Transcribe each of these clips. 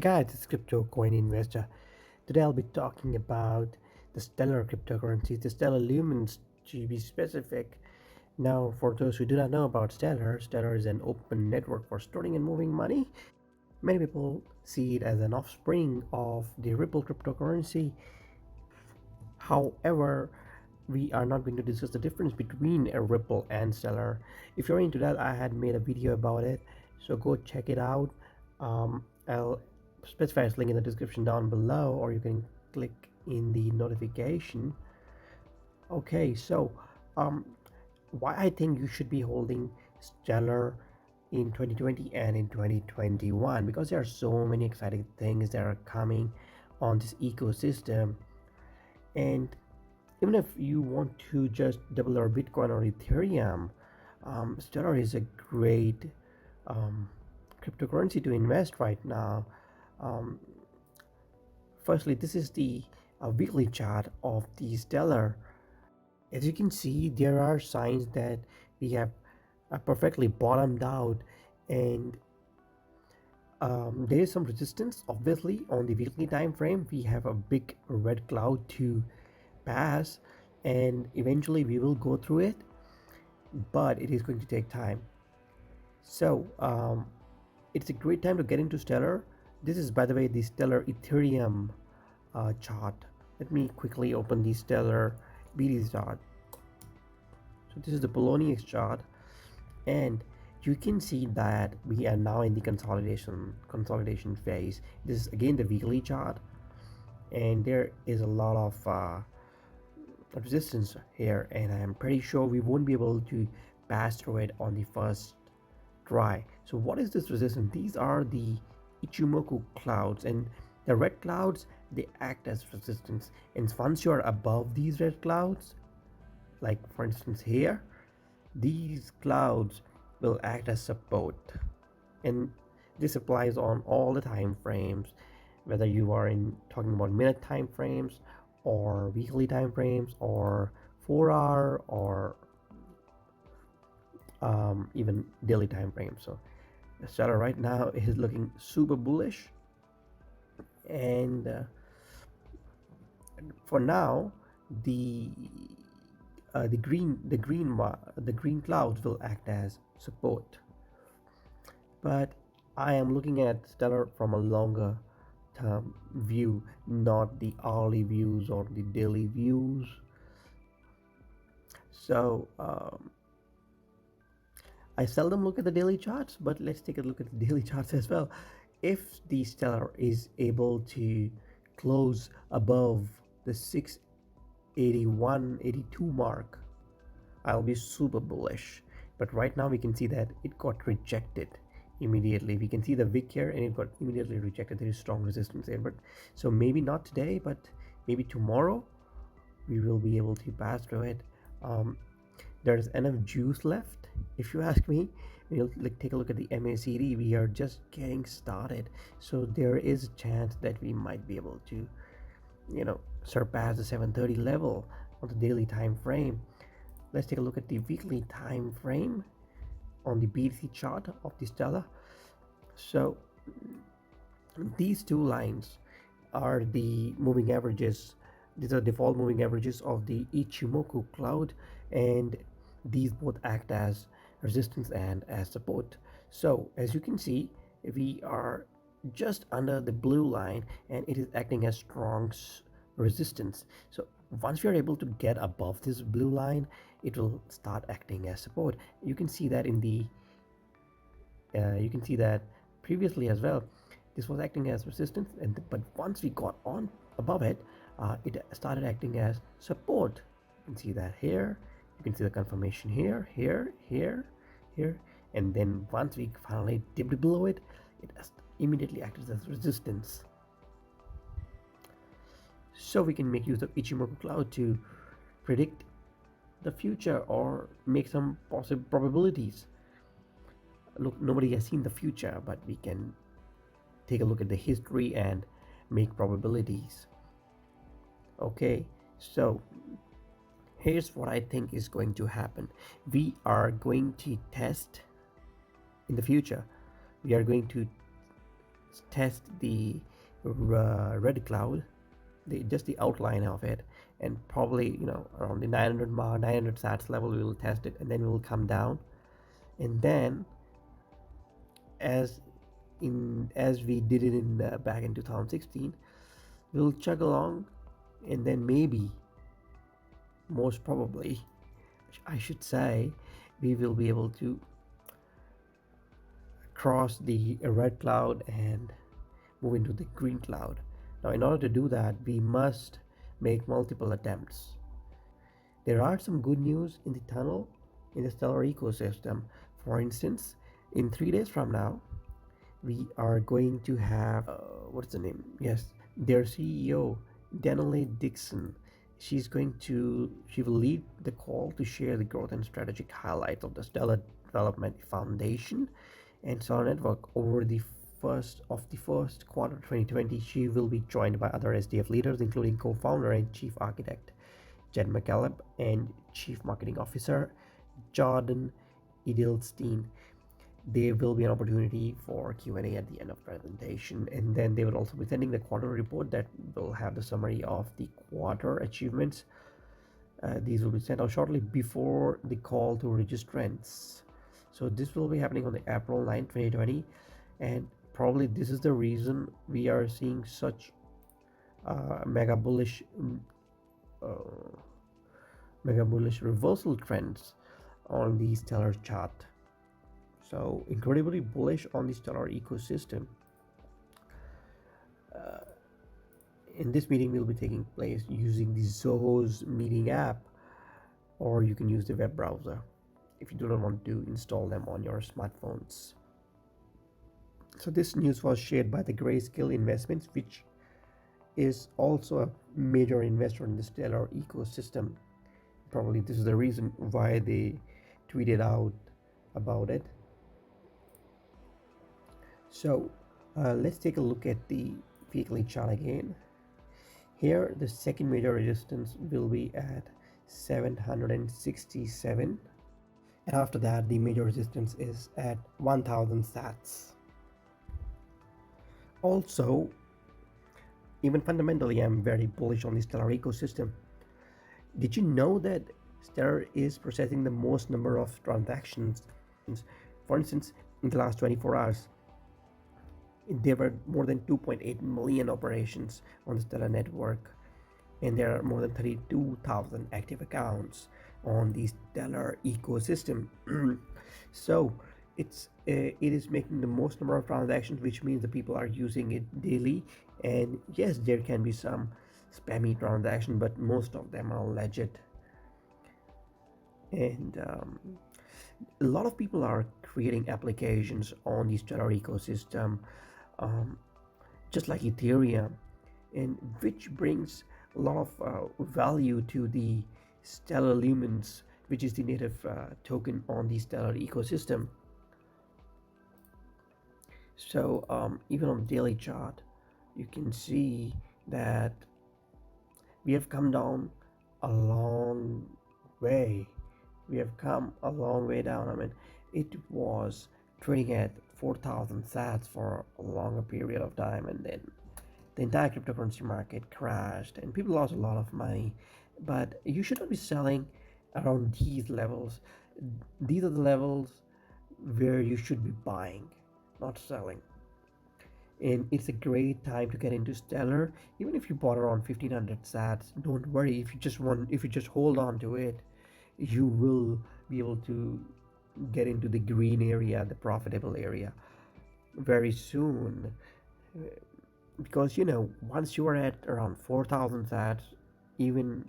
Guys, it's Crypto Coin Investor. Today I'll be talking about the Stellar cryptocurrencies, the Stellar Lumens to be specific. Now, for those who do not know about Stellar, Stellar is an open network for storing and moving money. Many people see it as an offspring of the Ripple cryptocurrency. However, we are not going to discuss the difference between a Ripple and Stellar. If you're into that, I had made a video about it, so go check it out. I'll specify its link in the description down below, or you can click in the notification. Okay, so um, why I think you should be holding Stellar in 2020 and in 2021, because there are so many exciting things that are coming on this ecosystem. And even if you want to just double your Bitcoin or Ethereum, Stellar is a great cryptocurrency to invest right now. um, Firstly, this is the weekly chart of the Stellar. As you can see, there are signs that we have perfectly bottomed out, and there is some resistance obviously on the weekly time frame. We have a big red cloud to pass, and eventually we will go through it, but it is going to take time. So it's a great time to get into Stellar. This is, by the way, the Stellar Ethereum chart. Let me quickly open the Stellar BTC chart. So this is the Poloniex chart, and you can see that we are now in the consolidation phase. This is again the weekly chart, and there is a lot of resistance here, and I am pretty sure we won't be able to pass through it on the first try. So what is this resistance? These are the Ichimoku clouds, and the red clouds, they act as resistance, and once you are above these red clouds, like for instance here, these clouds will act as support. And this applies on all the time frames, whether you are in talking about minute time frames or weekly time frames or 4 hour or even daily time frames. So Stellar right now is looking super bullish, and for now the green clouds will act as support. But I am looking at Stellar from a longer term view, not the hourly views or the daily views. So I seldom look at the daily charts, but let's take a look at the daily charts as well. If the Stellar is able to close above the 681, 82 mark, I'll be super bullish. But right now we can see that it got rejected immediately. We can see the wick here, and it got immediately rejected. There is strong resistance there, but so maybe not today, but maybe tomorrow we will be able to pass through it. There's enough juice left, if you ask me. We'll take a look at the MACD. We are just getting started, so there is a chance that we might be able to, surpass the 730 level on the daily time frame. Let's take a look at the weekly time frame on the BTC chart of the Stellar. So these two lines are the moving averages. These are default moving averages of the Ichimoku cloud, and these both act as resistance and as support. So as you can see, we are just under the blue line, and it is acting as strong resistance. So once we are able to get above this blue line, it will start acting as support. You can see that in the you can see that previously as well. This was acting as resistance, but once we got on above it, it started acting as support. You can see that here. You can see the confirmation here, here, and then once we finally dipped below it, it immediately acted as resistance. So we can make use of Ichimoku cloud to predict the future or make some possible probabilities. Look, nobody has seen the future, but we can take a look at the history and make probabilities. Okay, so here's what I think is going to happen. We are going to test in the future. We are going to test the red cloud, just the outline of it, and probably around the 900 sats level we will test it, and then we will come down, and then as we did it in back in 2016, we'll chug along, and then maybe, most probably, I should say, we will be able to cross the red cloud and move into the green cloud. Now, in order to do that, we must make multiple attempts. There are some good news in the tunnel in the Stellar ecosystem. For instance, in 3 days from now, we are going to have what's the name? Yes, their CEO, Denali Dixon. She will lead the call to share the growth and strategic highlights of the Stellar Development Foundation and Stellar Network over the first quarter 2020. She will be joined by other SDF leaders, including co-founder and chief architect Jed McCaleb and chief marketing officer Jordan Edelstein. There will be an opportunity for Q&A at the end of the presentation, and then they will also be sending the quarter report that will have the summary of the quarter achievements. These will be sent out shortly before the call to registrants. So this will be happening on the April 9, 2020, and probably this is the reason we are seeing such mega bullish reversal trends on the Stellar chart. So incredibly bullish on the Stellar ecosystem. In this meeting will be taking place using the Zoho's meeting app, or you can use the web browser if you do not want to install them on your smartphones. So this news was shared by the Grayscale Investments, which is also a major investor in the Stellar ecosystem. Probably this is the reason why they tweeted out about it. So let's take a look at the weekly chart again. Here the second major resistance will be at 767, and after that the major resistance is at 1000 sats. Also, even fundamentally, I'm very bullish on the Stellar ecosystem. Did you know that Stellar is processing the most number of transactions? For instance, in the last 24 hours, there were more than 2.8 million operations on the Stellar network, and there are more than 32,000 active accounts on the Stellar ecosystem. So it is making the most number of transactions, which means the people are using it daily. And yes, there can be some spammy transactions, but most of them are legit. And a lot of people are creating applications on the Stellar ecosystem, just like Ethereum, and which brings a lot of value to the Stellar Lumens, which is the native token on the Stellar ecosystem. So even on the daily chart, you can see that we have come down a long way. We have come a long way down. I mean, it was trading at 4,000 sats for a longer period of time, and then the entire cryptocurrency market crashed and people lost a lot of money. But you should not be selling around these levels. These are the levels where you should be buying, not selling. And it's a great time to get into Stellar. Even if you bought around 1500 sats, don't worry. If you just hold on to it, you will be able to get into the green area, the profitable area, very soon. Because once you are at around 4,000 sats, even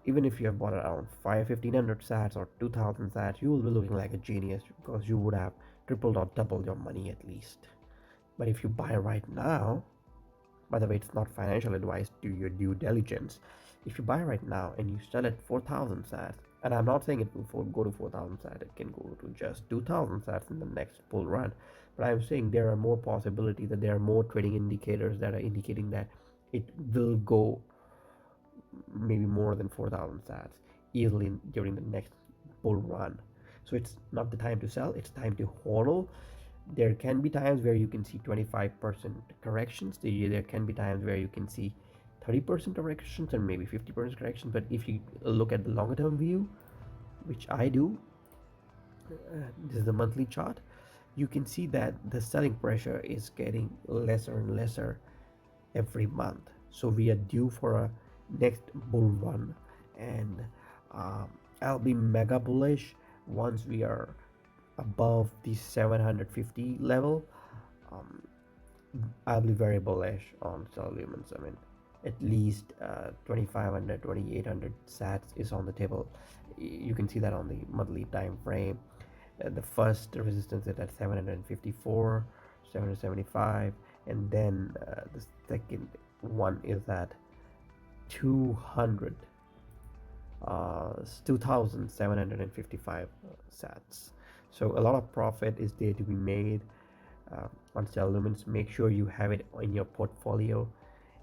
if you have bought around 1500 sats or 2000 sats, you will be looking like a genius, because you would have tripled or doubled your money at least. But if you buy right now, by the way, it's not financial advice, do your due diligence. If you buy right now and you sell at 4,000 sats, and I'm not saying it will go to 4,000 sats, it can go to just 2,000 sats in the next bull run, but I'm saying there are more possibilities, that there are more trading indicators that are indicating that it will go maybe more than 4,000 sats easily during the next bull run. So it's not the time to sell, it's time to hodl. there can be times where you can see 25% corrections. There can be times where you can see 30% corrections and maybe 50% corrections. But if you look at the longer term view, which I do, this is the monthly chart, you can see that the selling pressure is getting lesser and lesser every month. So we are due for a next bull run, and um, I'll be mega bullish once we are above the 750 level. um, I'll be very bullish on Stellar Lumens. I mean, at least 2500 2800 sats is on the table. You can see that on the monthly time frame. The first resistance is at 754, 775, and then the second one is at 200, 2755 sats. So a lot of profit is there to be made on Stellar Lumens. Make sure you have it in your portfolio,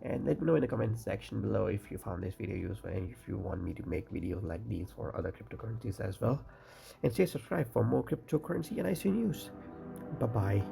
and let me know in the comment section below if you found this video useful and if you want me to make videos like these for other cryptocurrencies as well. And stay subscribed for more cryptocurrency and ICO news. Bye bye.